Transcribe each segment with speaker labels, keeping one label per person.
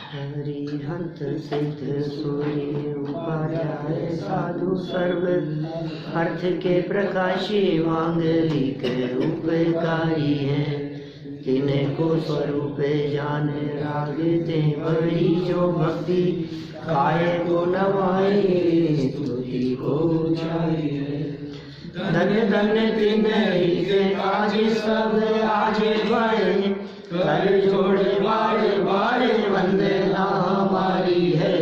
Speaker 1: हरिहंत सिद्ध सूर्य उपाध्याय साधु सर्व अर्थ के प्रकाशी मांगलिक रूपकारी हैं। तिनको स्वरूप जान रागते बड़ी जो भक्ति काय को नवाए स्तुति को चाहिए। धन्य धन्य तिन्ह आज सब आज बढ़े कर जोड़े बारे बारे वंदना हमारी है।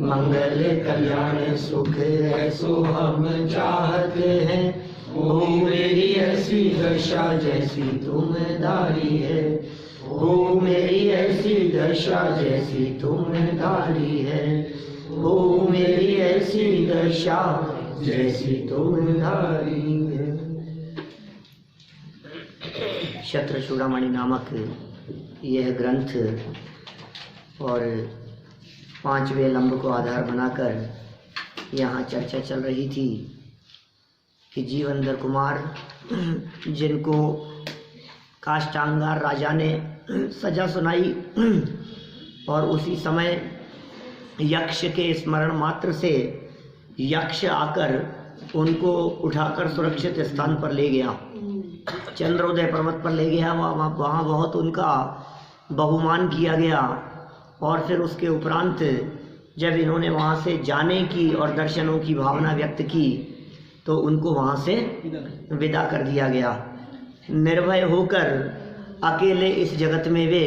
Speaker 1: मंगल कल्याण सुख ऐसो हम चाहते हैं। ओ मेरी ऐसी दशा जैसी तुम धारी है। ओ मेरी ऐसी दशा जैसी तुम धारी है। ओ मेरी ऐसी दशा जैसी तुम धारी है। शत्रचूड़ामणि नामक यह ग्रंथ और 5वें लंब को आधार बनाकर यहाँ चर्चा चल रही थी कि जीवंदर कुमार जिनको काष्टांगार राजा ने सजा सुनाई और उसी समय यक्ष के स्मरण मात्र से यक्ष आकर उनको उठाकर सुरक्षित स्थान पर ले गया, चंद्रोदय पर्वत पर ले गया। वहाँ बहुत उनका बहुमान किया गया और फिर उसके उपरांत जब इन्होंने वहाँ से जाने की और दर्शनों की भावना व्यक्त की तो उनको वहाँ से विदा कर दिया गया। निर्भय होकर अकेले इस जगत में वे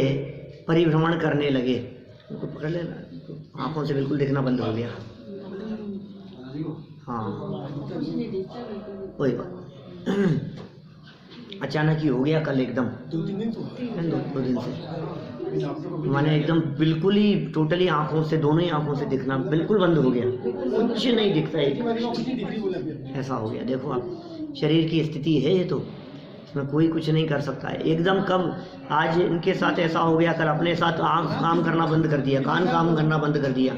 Speaker 1: परिभ्रमण करने लगे। उनको पकड़ लेना, आँखों से बिल्कुल देखना बंद हो गया। हाँ कोई बात, अचानक ही हो गया कल एकदम, 2 दिन से मैंने एकदम बिल्कुल ही टोटली आँखों से, दोनों ही आँखों से दिखना बिल्कुल बंद हो गया, कुछ नहीं दिखता है। ऐसा हो गया। देखो आप, शरीर की स्थिति है ये, तो इसमें कोई कुछ नहीं कर सकता है। एकदम कब आज इनके साथ ऐसा हो गया, कल अपने साथ आँख काम करना बंद कर दिया, कान काम करना बंद कर दिया।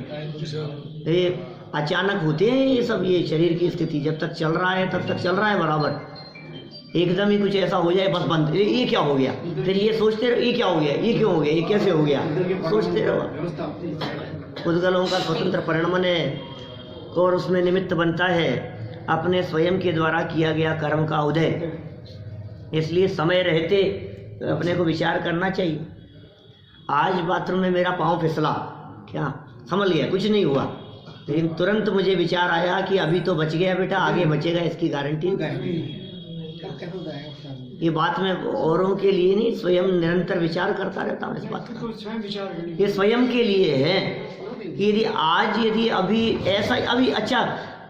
Speaker 1: ये अचानक होते हैं ये सब, ये शरीर की स्थिति जब तक चल रहा है तब तक चल रहा है बराबर, एकदम ही कुछ ऐसा हो जाए बस बंद। ये क्या हो गया, फिर ये सोचते रहो ये क्या हो गया, ये क्यों हो गया, ये कैसे हो गया, सोचते रहो। उद्गलों का स्वतंत्र परिणमन है और उसमें निमित्त बनता है अपने स्वयं के द्वारा किया गया कर्म का उदय। इसलिए समय रहते अपने को विचार करना चाहिए। आज बाथरूम में मेरा पाँव फिसला, क्या संभल गया, कुछ नहीं हुआ, लेकिन तुरंत मुझे विचार आया कि अभी तो बच गया बेटा, आगे बचेगा इसकी गारंटी। ये बात मैं औरों के लिए नहीं, स्वयं निरंतर विचार करता रहता हूँ इस बात का। ये स्वयं के लिए है कि यदि अभी ऐसा, अभी अच्छा,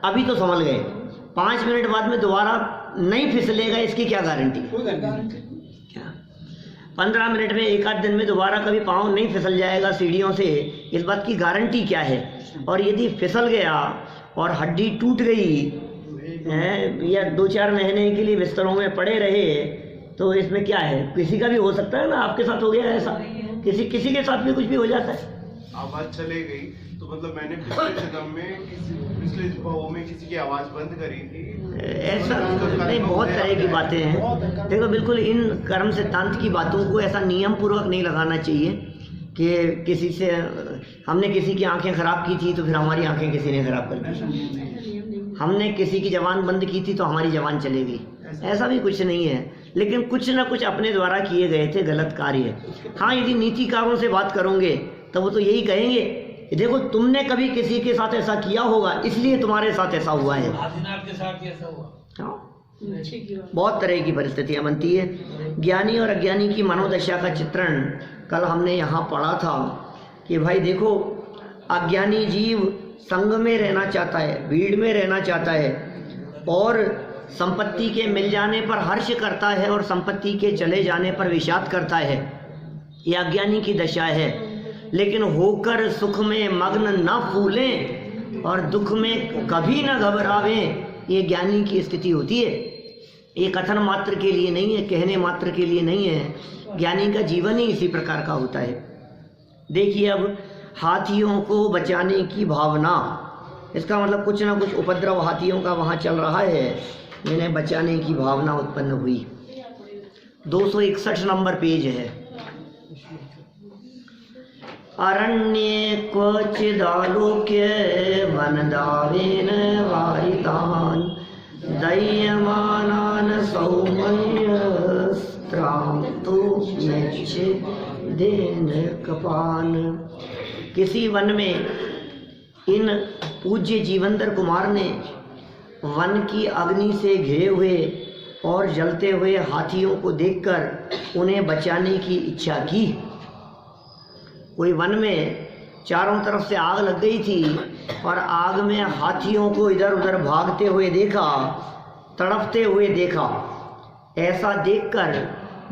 Speaker 1: अभी तो संभल गए, 5 मिनट बाद में दोबारा नहीं फिसलेगा, इसकी क्या गारंटी? क्या 15 मिनट में, एक आध दिन में दोबारा कभी पाँव नहीं फिसल जाएगा सीढ़ियों से, इस बात की गारंटी क्या है? और यदि फिसल गया और हड्डी टूट गई है या 2-4 महीने के लिए बिस्तरों में पड़े रहे तो इसमें क्या है? किसी का भी हो सकता है ना, आपके साथ हो गया ऐसा, किसी के साथ भी कुछ भी हो जाता है।
Speaker 2: आवाज चले गई तो मतलब मैंने पिछले जन्म में पिछले भाव में किसी की आवाज बंद करी थी,
Speaker 1: ऐसा नहीं, बहुत तरह की बातें हैं। देखो बिल्कुल इन कर्म सिद्धांत की बातों को ऐसा नियम पूर्वक नहीं लगाना चाहिए कि किसी से, हमने किसी की आंखें खराब की थी तो फिर हमारी आंखें किसी ने खराब कर दी, हमने किसी की जबान बंद की थी तो हमारी जबान चलेगी, ऐसा भी कुछ नहीं है। लेकिन कुछ ना कुछ अपने द्वारा किए गए थे गलत कार्य। हाँ, यदि नीतिकारों से बात करोगे तो वो तो यही कहेंगे कि देखो तुमने कभी किसी के साथ ऐसा किया होगा इसलिए तुम्हारे साथ ऐसा हुआ है।
Speaker 3: आपके साथ कैसा हुआ?
Speaker 1: बहुत तरह की परिस्थितियां बनती है। ज्ञानी और अज्ञानी की मनोदशा का चित्रण कल हमने यहाँ पढ़ा था कि भाई देखो, अज्ञानी जीव संग में रहना चाहता है, भीड़ में रहना चाहता है और संपत्ति के मिल जाने पर हर्ष करता है और संपत्ति के चले जाने पर विषाद करता है। यह अज्ञानी की दशा है। लेकिन होकर सुख में मग्न न फूलें और दुख में कभी न घबरावें, ये ज्ञानी की स्थिति होती है। ये कथन मात्र के लिए नहीं है, कहने मात्र के लिए नहीं है। ज्ञानी का जीवन ही इसी प्रकार का होता है। देखिए, अब हाथियों को बचाने की भावना, इसका मतलब कुछ ना कुछ उपद्रव हाथियों का वहाँ चल रहा है, इन्हें बचाने की भावना उत्पन्न हुई। 261 नंबर पेज है। अरण्ये क्वचिदालोक्य वनदावेन वारितान् दह्यमानान् सौम्यस्त्रांतो नच्छिदेन कपान। किसी वन में इन पूज्य जीवंदर कुमार ने वन की अग्नि से घिरे हुए और जलते हुए हाथियों को देखकर उन्हें बचाने की इच्छा की। कोई वन में चारों तरफ से आग लग गई थी और आग में हाथियों को इधर उधर भागते हुए देखा, तड़पते हुए देखा। ऐसा देखकर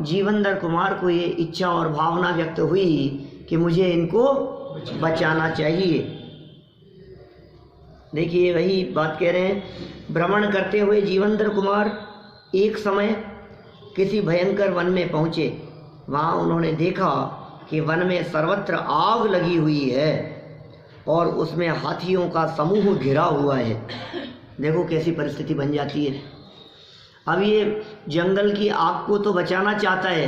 Speaker 1: जीवंदर कुमार को ये इच्छा और भावना व्यक्त हुई कि मुझे इनको बचाना चाहिए। देखिए वही बात कह रहे हैं, भ्रमण करते हुए जीवंदर कुमार एक समय किसी भयंकर वन में पहुंचे। वहाँ उन्होंने देखा कि वन में सर्वत्र आग लगी हुई है और उसमें हाथियों का समूह घिरा हुआ है। देखो कैसी परिस्थिति बन जाती है। अब ये जंगल की आग को तो बचाना चाहता है,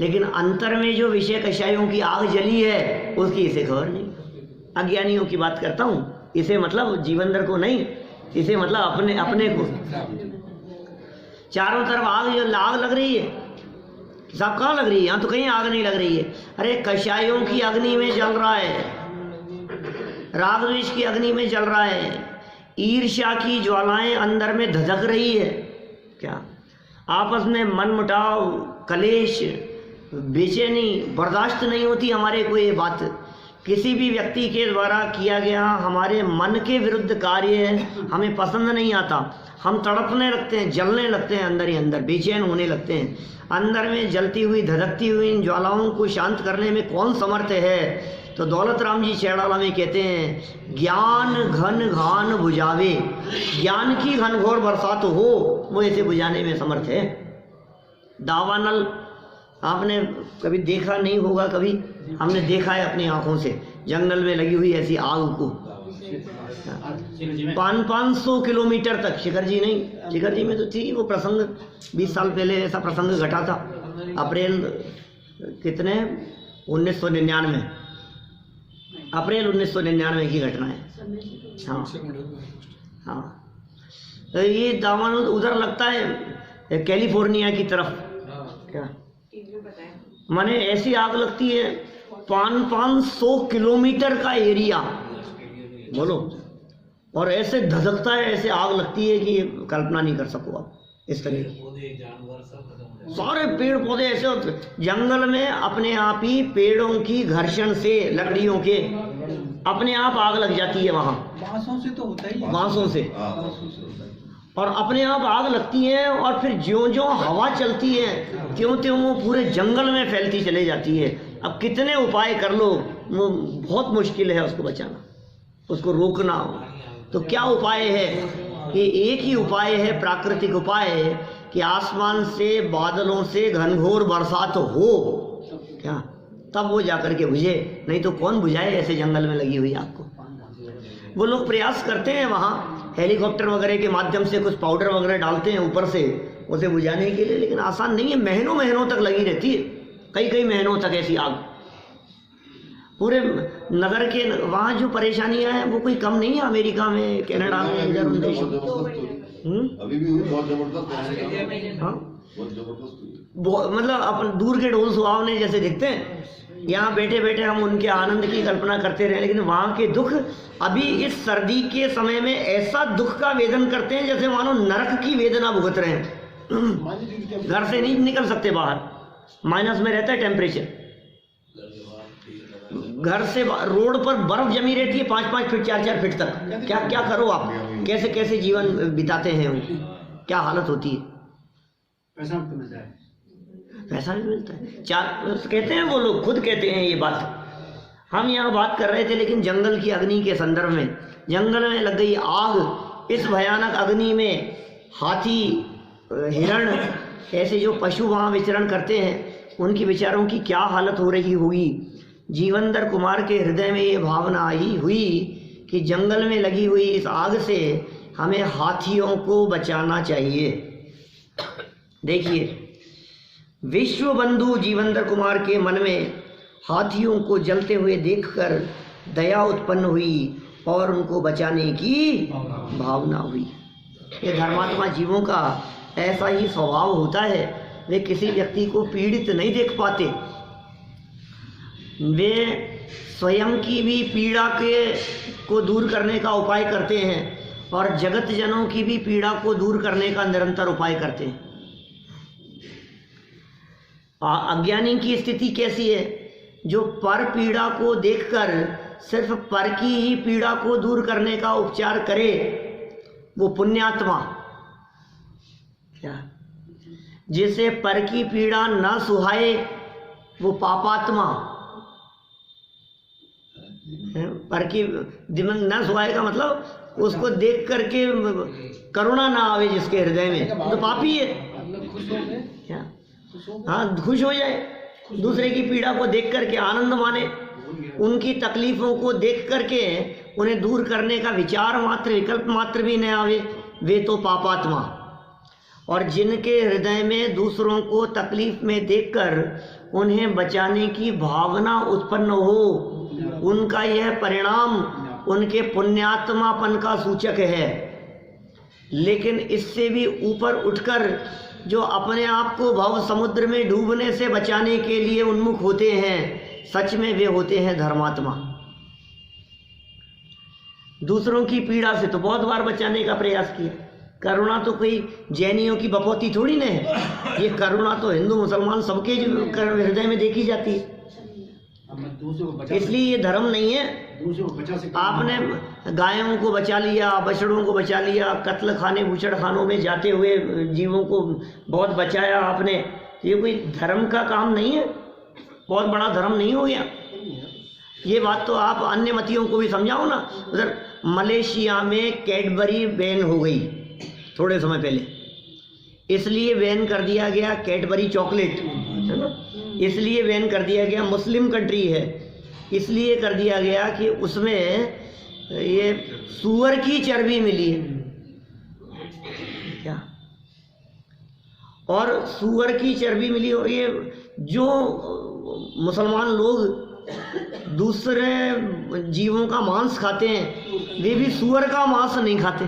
Speaker 1: लेकिन अंतर में जो विषय कषायों की आग जली है उसकी इसे खबर नहीं। अज्ञानियों की बात करता हूँ, इसे मतलब जीवंदर को नहीं, इसे मतलब अपने को। चारों तरफ आग लग रही है। साहब कहाँ लग रही है? यहाँ तो कहीं आग नहीं लग रही है। अरे कषायों की अग्नि में जल रहा है, राग द्वेष की अग्नि में जल रहा है, ईर्ष्या की ज्वालाएं अंदर में धधक रही है। क्या आपस में मनमुटाव, कलेश, बेचैनी बर्दाश्त नहीं होती हमारे को। ये बात किसी भी व्यक्ति के द्वारा किया गया हमारे मन के विरुद्ध कार्य हमें पसंद नहीं आता। हम तड़पने लगते हैं, जलने लगते हैं, अंदर ही अंदर बेचैन होने लगते हैं। अंदर में जलती हुई धधकती हुई इन ज्वालाओं को शांत करने में कौन समर्थ है? तो दौलत राम जी चैड़ाला में कहते हैं, ज्ञान घन घान बुझावे। ज्ञान की घनघोर बरसात हो, वो इसे बुझाने में समर्थ है। दावानल आपने कभी देखा नहीं होगा, कभी हमने देखा है अपनी आंखों से, जंगल में लगी हुई ऐसी आग को 500 किलोमीटर तक। शिखर जी नहीं, शिखर जी में तो थी वो प्रसंग, 20 साल पहले ऐसा प्रसंग घटा था। अप्रैल कितने 1999, अप्रैल 1999 की घटना है। हाँ हाँ, तो ये दामन उधर लगता है कैलिफोर्निया की तरफ। क्या माने ऐसी आग लगती है, 500 किलोमीटर का एरिया बोलो, और ऐसे धधकता है, ऐसे आग लगती है कि कल्पना नहीं कर सको आप। इस तरह सारे पेड़ पौधे ऐसे होते, जंगल में अपने आप ही पेड़ों की घर्षण से, लकड़ियों के अपने आप आग लग जाती है। वहाँ बांसों से तो होता ही, बांसों से और अपने आप आग लगती है, और फिर ज्यों ज्यों हवा चलती है त्यों त्यों वो पूरे जंगल में फैलती चले जाती है। अब कितने उपाय कर लो, वो बहुत मुश्किल है उसको बचाना, उसको रोकना। तो क्या उपाय है? कि एक ही उपाय है, प्राकृतिक उपाय है कि आसमान से, बादलों से घनघोर बरसात हो, क्या तब वो जाकर के बुझे, नहीं तो कौन बुझाए ऐसे जंगल में लगी हुई आग को। वो लोग प्रयास करते हैं, वहाँ हेलीकॉप्टर वगैरह के माध्यम से कुछ पाउडर वगैरह डालते हैं ऊपर से उसे बुझाने के लिए, लेकिन आसान नहीं है। महीनों महीनों तक लगी रहती है, कई महीनों तक ऐसी आग। पूरे नगर के वहाँ जो परेशानियां हैं वो कोई कम नहीं है। अमेरिका में, कनाडा में, इधर उन देशों
Speaker 3: अभी भी बहुत जबरदस्त।
Speaker 1: हाँ मतलब अपन दूर के ढोल सुहावने जैसे दिखते हैं, यहाँ बैठे बैठे हम उनके आनंद की कल्पना करते रहे, लेकिन वहाँ के दुख अभी इस सर्दी के समय में ऐसा दुख का वेदन करते हैं जैसे मानो नरक की वेदना भुगत रहे हैं। घर से नहीं निकल सकते बाहर, माइनस में रहता है टेम्परेचर। घर से रोड पर बर्फ जमी रहती है 5-5 फीट 4-4 फीट तक। क्या करो आप, कैसे जीवन बिताते हैं वो, क्या हालत होती है। पैसा भी मिलता है कहते हैं वो लोग, खुद कहते हैं ये बात। हम यहाँ बात कर रहे थे, लेकिन जंगल की अग्नि के संदर्भ में, जंगल में लग गई आग। इस भयानक अग्नि में हाथी, हिरण, ऐसे जो पशु वहाँ विचरण करते हैं, उनकी बेचारों की क्या हालत हो रही होगी। जीवंदर कुमार के हृदय में ये भावना आई हुई कि जंगल में लगी हुई इस आग से हमें हाथियों को बचाना चाहिए। देखिए, विश्व बंधु जीवंदर कुमार के मन में हाथियों को जलते हुए देखकर दया उत्पन्न हुई और उनको बचाने की भावना हुई। ये धर्मात्मा जीवों का ऐसा ही स्वभाव होता है। वे किसी व्यक्ति को पीड़ित नहीं देख पाते, वे स्वयं की भी पीड़ा को दूर करने का उपाय करते हैं और जगत जनों की भी पीड़ा को दूर करने का निरंतर उपाय करते हैं। अज्ञानी की स्थिति कैसी है? जो पर पीड़ा को देखकर सिर्फ पर की ही पीड़ा को दूर करने का उपचार करे, वो पुण्यात्मा। क्या? जिसे पर की पीड़ा न सुहाए, वो पापात्मा। पर की दिमाग न सुहाए का मतलब उसको देख करके करुणा ना आवे जिसके हृदय में, तो पापी है। क्या? हाँ, खुश हो जाए, दूसरे की पीड़ा को देख करके आनंद माने, उनकी तकलीफों को देख करके उन्हें दूर करने का विचार मात्र, विकल्प मात्र भी न आवे, वे तो पापात्मा। और जिनके हृदय में दूसरों को तकलीफ में देखकर उन्हें बचाने की भावना उत्पन्न हो, उनका यह परिणाम उनके पुण्यात्मापन का सूचक है। लेकिन इससे भी ऊपर उठकर जो अपने आप को भव समुद्र में डूबने से बचाने के लिए उन्मुख होते हैं, सच में वे होते हैं धर्मात्मा। दूसरों की पीड़ा से तो बहुत बार बचाने का प्रयास किया। करुणा तो कोई जैनियों की बपौती थोड़ी न है, ये करुणा तो हिंदू मुसलमान सबके हृदय में देखी जाती है। इसलिए ये धर्म नहीं है। आपने गायों को बचा लिया, बछड़ों को बचा लिया, कत्ल खाने बूचड़ खानों में जाते हुए जीवों को बहुत बचाया आपने, ये कोई धर्म का काम नहीं है, बहुत बड़ा धर्म नहीं हो गया। ये बात तो आप अन्य मतियों को भी समझाओ ना। उधर मलेशिया में कैडबरी बैन हो गई थोड़े समय पहले, इसलिए बैन कर दिया गया कैडबरी चॉकलेट, है ना, इसलिए बैन कर दिया गया, मुस्लिम कंट्री है, इसलिए कर दिया गया कि उसमें ये सूअर की चर्बी मिली है। क्या? और सूअर की चर्बी मिली, और ये जो मुसलमान लोग दूसरे जीवों का मांस खाते हैं, वे भी सूअर का मांस नहीं खाते,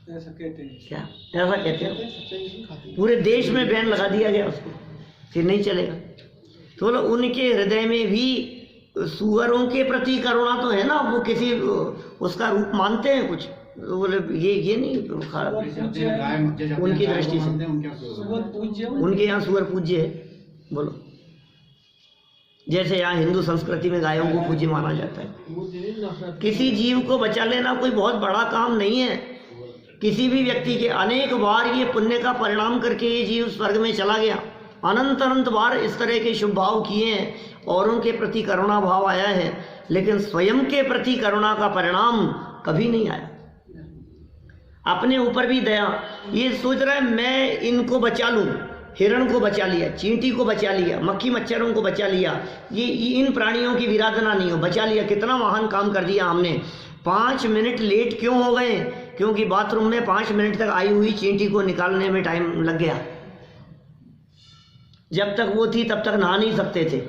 Speaker 1: ऐसा कहते हैं। क्या? ऐसा कहते हैं। पूरे देश में बैन लगा दिया गया उसको, फिर नहीं चलेगा। तो बोलो उनके हृदय में भी सूअरों के प्रति करुणा तो है ना, वो किसी उसका रूप मानते हैं कुछ, बोले ये नहीं उनकी दृष्टि से, उनके यहाँ सूअर पूज्य है। बोलो, जैसे यहाँ हिंदू संस्कृति में गायों को पूज्य माना जाता है। किसी जीव को बचा लेना कोई बहुत बड़ा काम नहीं है। किसी भी व्यक्ति के अनेक बार ये पुण्य का परिणाम करके ये जीव स्वर्ग में चला गया, अनंत अनंत बार इस तरह के शुभ भाव किए हैं, औरों के प्रति करुणा भाव आया है, लेकिन स्वयं के प्रति करुणा का परिणाम कभी नहीं आया। अपने ऊपर भी दया, ये सोच रहा है मैं इनको बचा लूं, हिरण को बचा लिया, चींटी को बचा लिया, मक्खी मच्छरों को बचा लिया, ये इन प्राणियों की विराधना नहीं हो, बचा लिया, कितना महान काम कर दिया हमने। 5 मिनट लेट क्यों हो गए? क्योंकि बाथरूम में 5 मिनट तक आई हुई चींटी को निकालने में टाइम लग गया। जब तक वो थी तब तक नहा नहीं सकते थे।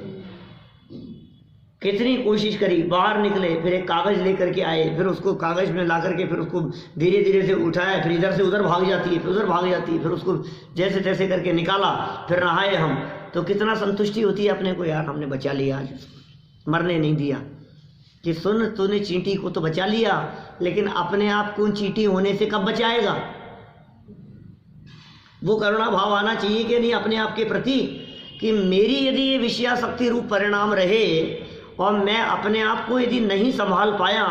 Speaker 1: कितनी कोशिश करी, बाहर निकले, फिर एक कागज लेकर के आए, फिर उसको कागज में ला करके फिर उसको धीरे धीरे से उठाया, फिर इधर से उधर भाग जाती है, फिर उधर भाग जाती है, फिर उसको जैसे तैसे करके निकाला, फिर नहाए हम, तो कितना संतुष्टि होती है अपने को, यार हमने बचा लिया, आज मरने नहीं दिया। कि सुन, तूने चींटी को तो बचा लिया, लेकिन अपने आप को चींटी होने से कब बचाएगा? वो करुणा भाव आना चाहिए कि नहीं अपने आप के प्रति, कि मेरी यदि ये विषयाशक्ति रूप परिणाम रहे और मैं अपने आप को यदि नहीं संभाल पाया,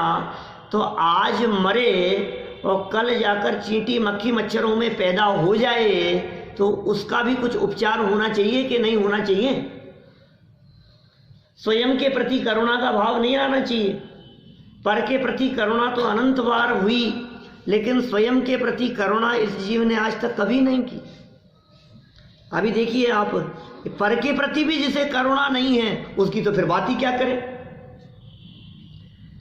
Speaker 1: तो आज मरे और कल जाकर चींटी मक्खी मच्छरों में पैदा हो जाए, तो उसका भी कुछ उपचार होना चाहिए कि नहीं होना चाहिए? स्वयं के प्रति करुणा का भाव नहीं आना चाहिए। पर के प्रति करुणा तो अनंत बार हुई, लेकिन स्वयं के प्रति करुणा इस जीव ने आज तक कभी नहीं की। अभी देखिए आप, पर के प्रति भी जिसे करुणा नहीं है, उसकी तो फिर बात ही क्या करें।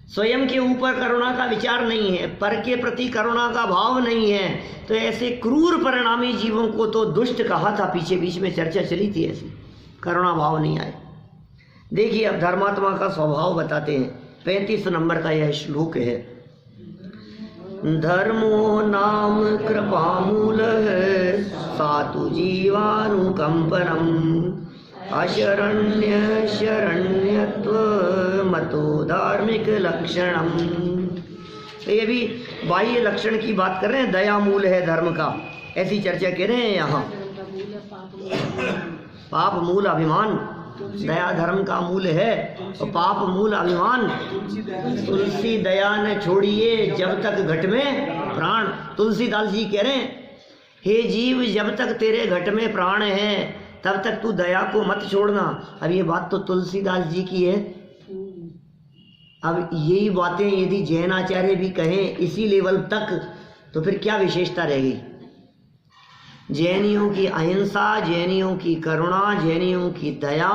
Speaker 1: स्वयं के ऊपर करुणा का विचार नहीं है, पर के प्रति करुणा का भाव नहीं है, तो ऐसे क्रूर परिणामी जीवों को तो दुष्ट कहा था, पीछे बीच में चर्चा चली थी ऐसी, करुणा भाव नहीं आए। देखिए अब धर्मात्मा का स्वभाव बताते हैं। 35 नंबर का यह श्लोक है। धर्मो नाम कृपामूल सातु जीवानुकंपनम अशरण्य शरण्यत्व मतो धार्मिक लक्षणम। तो ये भी बाह्य लक्षण की बात कर रहे हैं, दया मूल है धर्म का, ऐसी चर्चा कर रहे हैं यहाँ। पाप मूल अभिमान, दया धर्म का मूल है, और पाप मूल अभिमान। तुलसी दया न छोड़िए जब तक घट में प्राण। तुलसीदास जी कह रहे हैं, हे जीव जब तक तेरे घट में प्राण है तब तक तू दया को मत छोड़ना। अब ये बात तो तुलसीदास जी की है। अब यही बातें यदि जैन आचार्य भी कहें इसी लेवल तक, तो फिर क्या विशेषता रहेगी? जैनियों की अहिंसा, जैनियों की करुणा, जैनियों की दया,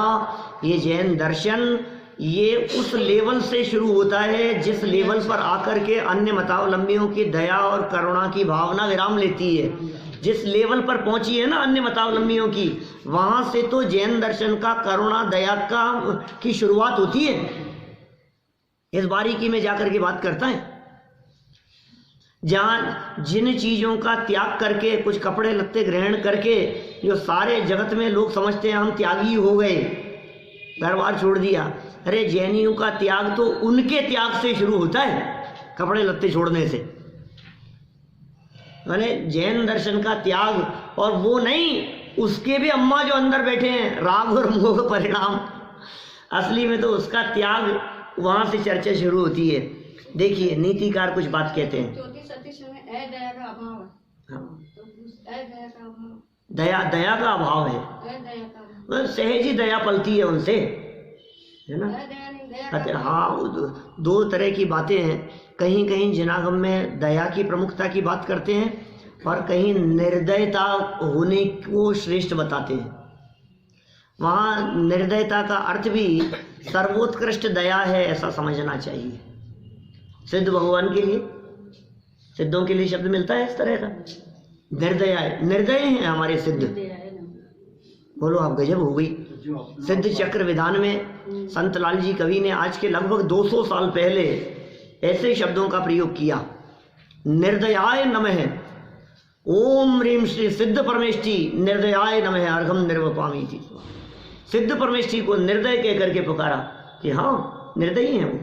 Speaker 1: ये जैन दर्शन, ये उस लेवल से शुरू होता है जिस लेवल पर आकर के अन्य मतावलंबियों की दया और करुणा की भावना विराम लेती है। जिस लेवल पर पहुंची है ना अन्य मतावलंबियों की, वहां से तो जैन दर्शन का करुणा दया की शुरुआत होती है। इस बारीकी में जाकर के बात करता है। जहाँ जिन चीज़ों का त्याग करके, कुछ कपड़े लत्ते ग्रहण करके, जो सारे जगत में लोग समझते हैं हम त्यागी हो गए, घर बार छोड़ दिया। अरे जैनियों का त्याग तो उनके त्याग से शुरू होता है, कपड़े लत्ते छोड़ने से। मैंने जैन दर्शन का त्याग, और वो नहीं, उसके भी अम्मा जो अंदर बैठे हैं, राग और मोह परिणाम, असली में तो उसका त्याग वहां से चर्चा शुरू होती है। देखिए नीतिकार कुछ बात कहते हैं।
Speaker 4: दया का अभाव है।
Speaker 1: हाँ।
Speaker 4: तो दया का अभाव,
Speaker 1: दया का अभाव है,
Speaker 4: दया
Speaker 1: सहज ही दया पलती है उनसे, है ना।
Speaker 4: का
Speaker 1: हाँ, दो तरह की बातें हैं। कहीं कहीं जिनागम में दया की प्रमुखता की बात करते हैं, और कहीं निर्दयता होने को श्रेष्ठ बताते हैं। वहाँ निर्दयता का अर्थ भी सर्वोत्कृष्ट दया है, ऐसा समझना चाहिए। सिद्ध भगवान के लिए, सिद्धों के लिए शब्द मिलता है इस तरह का, निर्दया है, निर्दय हैं हमारे सिद्ध। बोलो आप, गजब हो गई। सिद्ध चक्र विधान में संत लाल जी कवि ने आज के लगभग 200 साल पहले ऐसे शब्दों का प्रयोग किया। निर्दयाय नमः, ओम ह्रीं श्री सिद्ध परमेष्ठी निर्दयाय नमः अर्घम निर्वपामी थी। सिद्ध परमेष्ठी को निर्दय कह करके पुकारा कि हाँ निर्दयी हैं वो।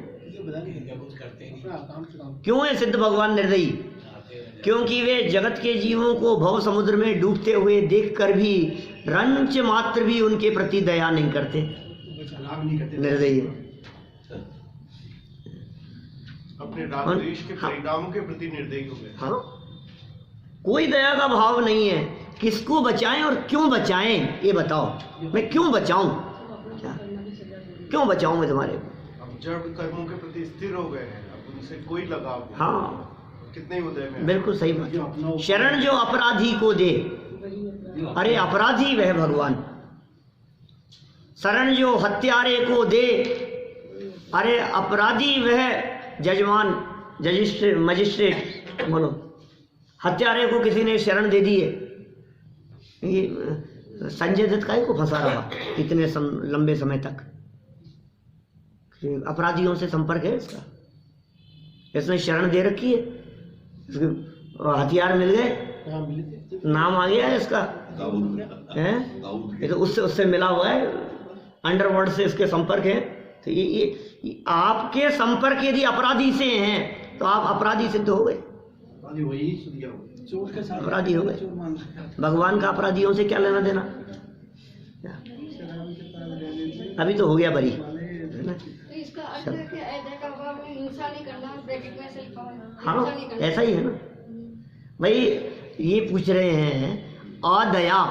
Speaker 1: क्यों है सिद्ध भगवान निर्दयी? क्योंकि वे जगत के जीवों को भव समुद्र में डूबते हुए देखकर भी रंच मात्र भी उनके प्रति दया नहीं करते, निर्दयी।
Speaker 2: अपने राग द्वेष के परिणामों के प्रति निर्दयी हो गए।
Speaker 1: हाँ, कोई दया का भाव नहीं है। किसको बचाएं और क्यों बचाएं, ये बताओ। मैं क्यों बचाऊं, क्यों बचाऊं मैं तुम्हारे को?
Speaker 2: अब जड़ कर्मों के प्रति स्थिर हो गए हैं, अब उनसे कोई लगाव नहीं।
Speaker 1: हाँ,
Speaker 2: कितने उदय में।
Speaker 1: बिल्कुल सही बात। शरण जो अपराधी को दे, अरे अपराधी वह भगवान। शरण जो हत्यारे को दे, अरे अपराधी वह जजमान, मजिस्ट्रेट। बोलो, हत्यारे को किसी ने शरण दे दी है। ये संजय दत्त काहे को फंसा रहा इतने लंबे समय तक? अपराधियों से संपर्क है इसका, इसने शरण दे रखी है, हथियार मिल गए, नाम आ गया है इसका, है ये तो उससे मिला हुआ है, अंडरवर्ल्ड से इसके संपर्क है। तो ये आपके संपर्क यदि अपराधी से हैं तो आप अपराधी सिद्ध हो गए, अपराधी हो गए। भगवान का अपराधियों से क्या लेना देना? अभी तो हो गया बरी।
Speaker 4: इसका अर्थ है कि अदया का अभाव में हिंसा नहीं करना, ब्रैकेट में से लिखा हुआ है।
Speaker 1: हाँ, ऐसा ही है ना भाई। ये पूछ रहे हैं अदया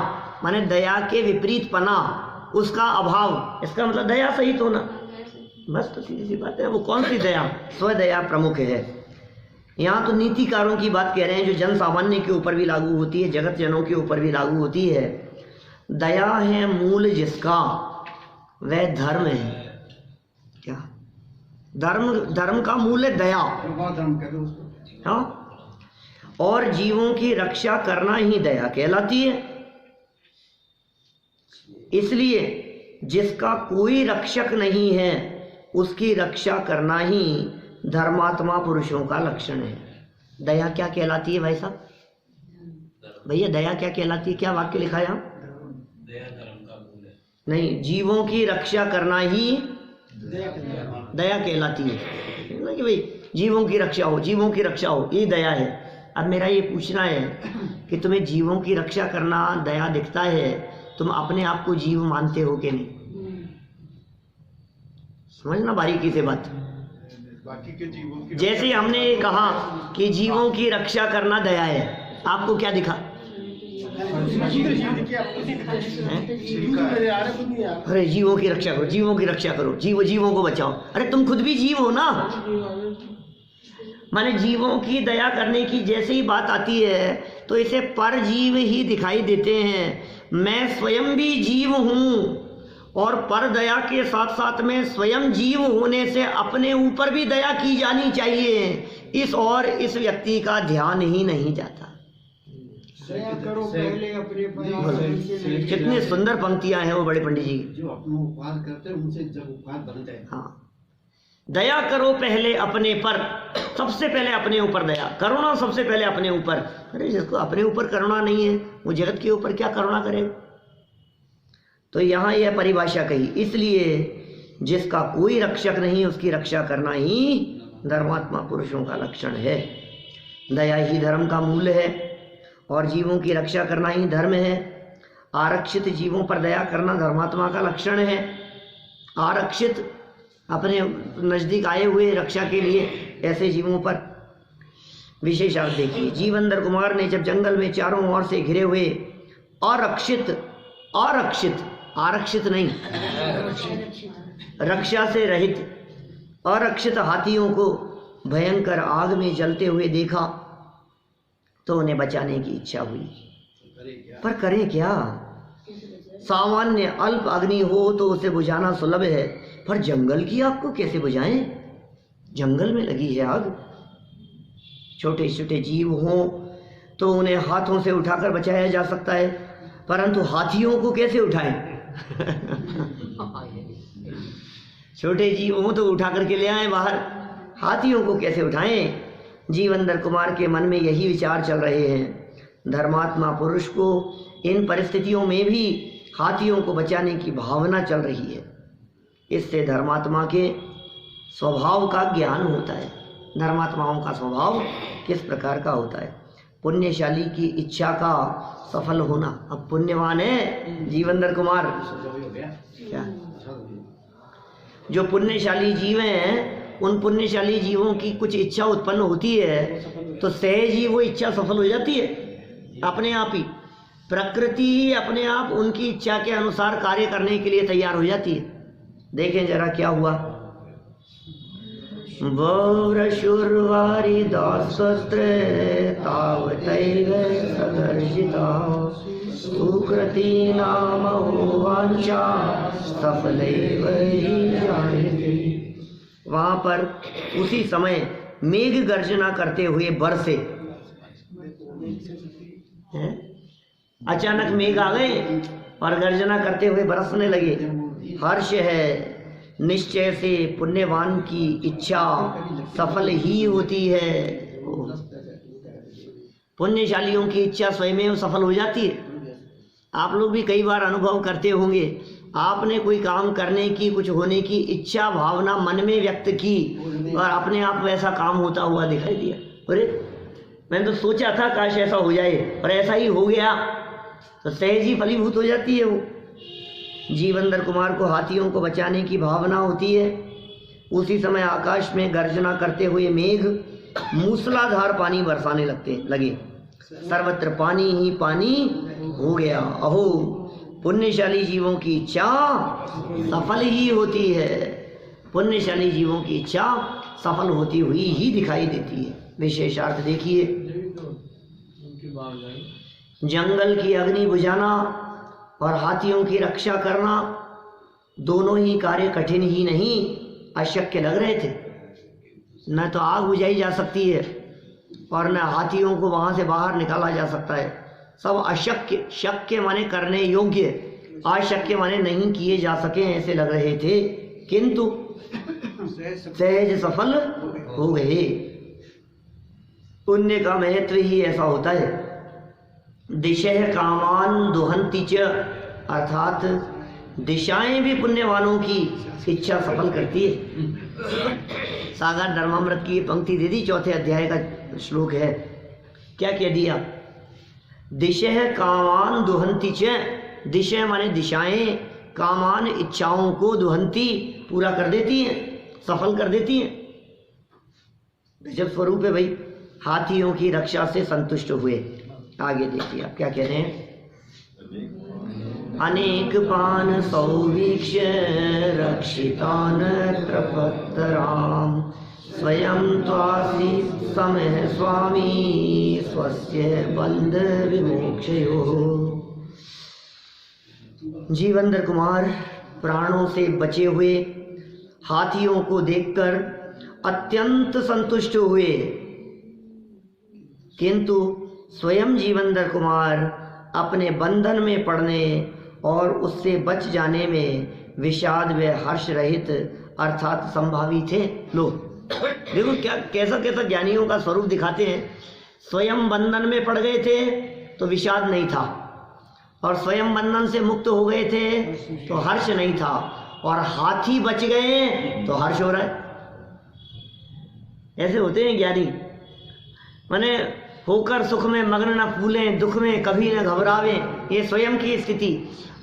Speaker 1: माने दया के विपरीत पना, उसका अभाव, इसका मतलब दया सहित होना। बस तो सीधी सी बात है। वो कौन सी दया? स्वदया प्रमुख है। यहाँ तो नीतिकारों की बात कह रहे हैं जो जन सामान्य के ऊपर भी लागू होती है, जगत जनों के ऊपर भी लागू होती है। दया है मूल जिसका, वह धर्म है। क्या धर्म का मूल है दया। हाँ, और जीवों की रक्षा करना ही दया कहलाती है। इसलिए जिसका कोई रक्षक नहीं है उसकी रक्षा करना ही धर्मात्मा पुरुषों का लक्षण है। दया क्या कहलाती है भाई साहब? भैया दया क्या कहलाती है? क्या वाक्य लिखा है यहाँ? नहीं, जीवों की रक्षा करना ही दया कहलाती है कि भाई जीवों की रक्षा हो, जीवों की रक्षा हो, ये दया है। अब मेरा ये पूछना है कि तुम्हें जीवों की रक्षा करना दया दिखता है, तुम अपने आप को जीव मानते हो कि नहीं? समझना बारीकी से बात।
Speaker 2: बाकी के जीवों की
Speaker 1: जैसे हमने कहा कि जीवों की रक्षा करना दया है, आपको क्या दिखा? अरे जीवों की रक्षा करो, जीवों की रक्षा करो, जीवों को बचाओ। अरे तुम खुद भी जीव हो ना। माने जीवों की दया करने की जैसे ही बात आती है तो इसे पर जीव ही दिखाई देते हैं। मैं स्वयं भी जीव हूँ और पर दया के साथ साथ में स्वयं जीव होने से अपने ऊपर भी दया की जानी चाहिए, इस और इस व्यक्ति का ध्यान ही नहीं जाता।
Speaker 5: दया करो पहले अपने पर।
Speaker 1: कितनी सुंदर पंक्तियां हैं वो बड़े पंडित जी।
Speaker 5: जो अपना उपकार करते हैं उनसे जब उपकार बन जाए।
Speaker 1: हाँ, दया करो पहले अपने पर, सबसे पहले अपने ऊपर दया, करुणा सबसे पहले अपने ऊपर। अरे जिसको अपने ऊपर करुणा नहीं है वो जगत के ऊपर क्या करुणा करेगा? तो यहाँ यह परिभाषा कही, इसलिए जिसका कोई रक्षक नहीं उसकी रक्षा करना ही धर्मात्मा पुरुषों का लक्षण है। दया ही धर्म का मूल है और जीवों की रक्षा करना ही धर्म है। आरक्षित जीवों पर दया करना धर्मात्मा का लक्षण है। आरक्षित अपने नज़दीक आए हुए रक्षा के लिए ऐसे जीवों पर विशेष अर्थ देखिए। जीवेंद्र कुमार ने जब जंगल में चारों ओर से घिरे हुए आरक्षित नहीं, रक्षा से रहित आरक्षित हाथियों को भयंकर आग में जलते हुए देखा तो उन्हें बचाने की इच्छा हुई, पर करें क्या? सामान्य अल्प अग्नि हो तो उसे बुझाना सुलभ है, पर जंगल की आग को कैसे बुझाएं? जंगल में लगी है आग। छोटे छोटे जीव हों तो उन्हें हाथों से उठाकर बचाया जा सकता है, परंतु हाथियों को कैसे उठाएं? छोटे जीव हों तो उठा करके ले आए बाहर, हाथियों को कैसे उठाएं? जीवेंद्र कुमार के मन में यही विचार चल रहे हैं। धर्मात्मा पुरुष को इन परिस्थितियों में भी हाथियों को बचाने की भावना चल रही है। इससे धर्मात्मा के स्वभाव का ज्ञान होता है। धर्मात्माओं का स्वभाव किस प्रकार का होता है। पुण्यशाली की इच्छा का सफल होना। अब पुण्यवान है जीवेंद्र कुमार, क्या जो पुण्यशाली जीव हैं उन पुण्यशाली जीवों की कुछ इच्छा उत्पन्न होती है तो सहज ही वो इच्छा सफल हो जाती है अपने आप ही। प्रकृति ही अपने आप उनकी इच्छा के अनुसार कार्य करने के लिए तैयार हो जाती है। देखें जरा क्या हुआ। वौरशुर्वारी दासस्त्र तावतैव सदर्शिता सुकृति नाम वांछा सफलैव हि जायते। वहां पर उसी समय मेघ गर्जना करते हुए बरसे। अचानक मेघ आ गए और गर्जना करते हुए बरसने लगे। हर्ष है, निश्चय से पुण्यवान की इच्छा सफल ही होती है। पुण्यशालियों की इच्छा स्वयं सफल हो जाती है। आप लोग भी कई बार अनुभव करते होंगे, आपने कोई काम करने की, कुछ होने की इच्छा भावना मन में व्यक्त की और अपने आप वैसा काम होता हुआ दिखाई दिया। अरे मैंने तो सोचा था काश ऐसा हो जाए और ऐसा ही हो गया, तो सहज ही फलीभूत हो जाती है वो। जीवेंद्र कुमार को हाथियों को बचाने की भावना होती है। उसी समय आकाश में गर्जना करते हुए मेघ मूसलाधार पानी बरसाने लगे। सर्वत्र पानी ही पानी हो गया। अहो, पुण्यशाली जीवों की इच्छा सफल ही होती है। पुण्यशाली जीवों की इच्छा सफल होती हुई ही दिखाई देती है। विशेषार्थ देखिए, जंगल की अग्नि बुझाना और हाथियों की रक्षा करना दोनों ही कार्य कठिन ही नहीं अशक्य लग रहे थे। न तो आग बुझाई जा सकती है और न हाथियों को वहां से बाहर निकाला जा सकता है। सब अशक्य, शक्य माने करने योग्य, अशक्य माने नहीं किए जा सके ऐसे लग रहे थे, किंतु सहज सफल हो गए। पुण्य का महत्व ही ऐसा होता है। दिशः कामान दुहंति च, अर्थात दिशाएं भी पुण्यवानों की इच्छा सफल करती है। सागर धर्मामृत की ये पंक्ति दे दी, 4 अध्याय का श्लोक है। क्या कह दिया? दिशः कामान दुहंति च, दिशा माने दिशाएं, कामान इच्छाओं को, दुहंती पूरा कर देती हैं, सफल कर देती हैं। गजब स्वरूप है भाई। हाथियों की रक्षा से संतुष्ट हुए। आगे देखिए आप क्या कह रहे हैं। अनेक पान सौवीक्ष रक्षितान प्रपत्तराम, स्वयं त्वासि समय स्वामी स्वस्य बंध विमोक्षयो। जीवेंद्र कुमार प्राणों से बचे हुए हाथियों को देखकर अत्यंत संतुष्ट हुए, किंतु स्वयं जीवेंद्र कुमार अपने बंधन में पड़ने और उससे बच जाने में विषाद व हर्ष रहित अर्थात संभावी थे। लो देखो क्या कैसा कैसा ज्ञानियों का स्वरूप दिखाते हैं। स्वयं बंधन में पड़ गए थे तो विषाद नहीं था, और स्वयं बंधन से मुक्त हो गए थे तो हर्ष नहीं था, और हाथी बच गए तो हर्ष हो रहा है। ऐसे होते हैं ज्ञानी, माने होकर सुख में मग्न न फूलें, दुख में कभी न घबरावें, ये स्वयं की स्थिति,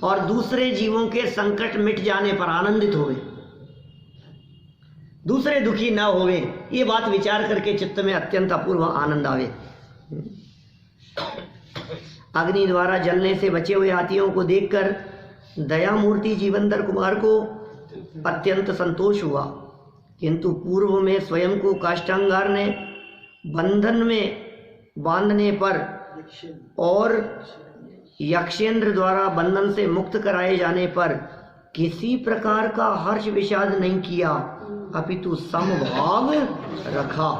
Speaker 1: और दूसरे जीवों के संकट मिट जाने पर आनंदित होवे, दूसरे दुखी न होवे, ये बात विचार करके चित्त में अत्यंत अपूर्व आनंद आवे। अग्नि द्वारा जलने से बचे हुए हाथियों को देखकर दयामूर्ति जीवेंद्र कुमार को अत्यंत संतोष हुआ, किंतु पूर्व में स्वयं को काष्ठांगार ने बंधन में बांधने पर और यक्षेंद्र द्वारा बंधन से मुक्त कराए जाने पर किसी प्रकार का हर्ष विषाद नहीं किया, अपितु समभाव रखा।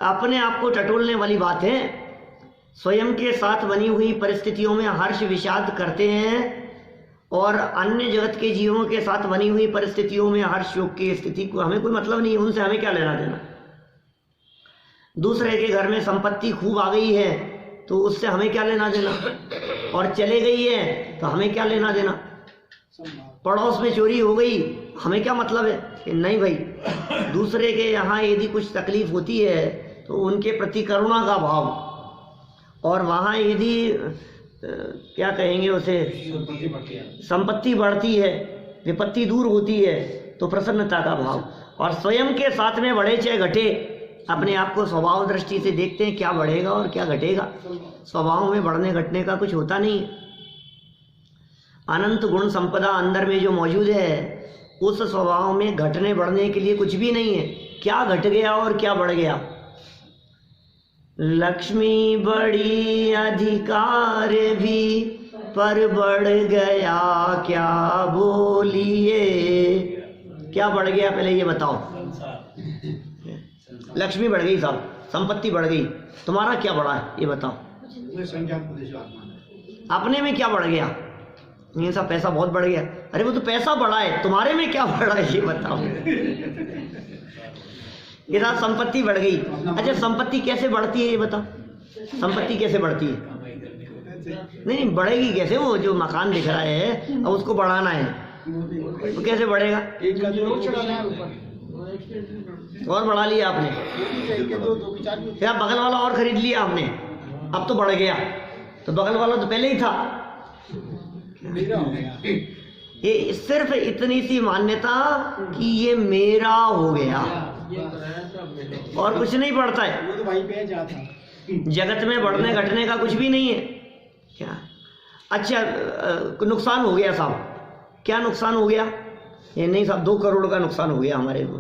Speaker 1: अपने आप को टटोलने वाली बात है। स्वयं के साथ बनी हुई परिस्थितियों में हर्ष विषाद करते हैं, और अन्य जगत के जीवों के साथ बनी हुई परिस्थितियों में हर्ष शोक की स्थिति को हमें कोई मतलब नहीं है, उनसे हमें क्या लेना देना। दूसरे के घर में संपत्ति खूब आ गई है तो उससे हमें क्या लेना देना, और चले गई है तो हमें क्या लेना देना। पड़ोस में चोरी हो गई, हमें क्या मतलब है कि नहीं भाई, दूसरे के यहाँ यदि कुछ तकलीफ होती है तो उनके प्रति करुणा का भाव, और वहाँ यदि क्या कहेंगे उसे, संपत्ति बढ़ती है, विपत्ति दूर होती है तो प्रसन्नता का भाव। और स्वयं के साथ में बढ़े चाहे घटे, अपने आप को स्वभाव दृष्टि से देखते हैं क्या बढ़ेगा और क्या घटेगा। स्वभाव में बढ़ने घटने का कुछ होता नहीं है। अनंत गुण संपदा अंदर में जो मौजूद है, उस स्वभाव में घटने बढ़ने के लिए कुछ भी नहीं है। क्या घट गया और क्या बढ़ गया। लक्ष्मी बड़ी अधिकार भी पर बढ़ गया क्या बोलिए। क्या बढ़ गया पहले ये बताओ। लक्ष्मी बढ़ गई साहब, संपत्ति बढ़ गई, तुम्हारा क्या बढ़ा है ये बताओ। अपने में क्या बढ़ गया। ये सब पैसा बहुत बढ़ गया, अरे वो तो पैसा बढ़ा है, तुम्हारे में क्या बढ़ा है ये बताओ। ये साथ संपत्ति बढ़ गई। अच्छा संपत्ति कैसे बढ़ती है ये बताओ। संपत्ति कैसे बढ़ती है। नहीं बढ़ेगी कैसे, वो जो मकान दिख रहा है अब उसको बढ़ाना है तो कैसे बढ़ेगा। और बढ़ा लिया आपने, फिर आप बगल वाला और खरीद लिया आपने, अब तो बढ़ गया, तो बगल वाला तो पहले ही था। ये सिर्फ इतनी सी मान्यता कि ये मेरा हो गया और कुछ नहीं बढ़ता है। वो तो वहीं पे जाता, जगत में बढ़ने घटने का कुछ भी नहीं है। क्या अच्छा नुकसान हो गया साहब, क्या नुकसान हो गया। ये नहीं साहब 2 करोड़ का नुकसान हो गया हमारे को,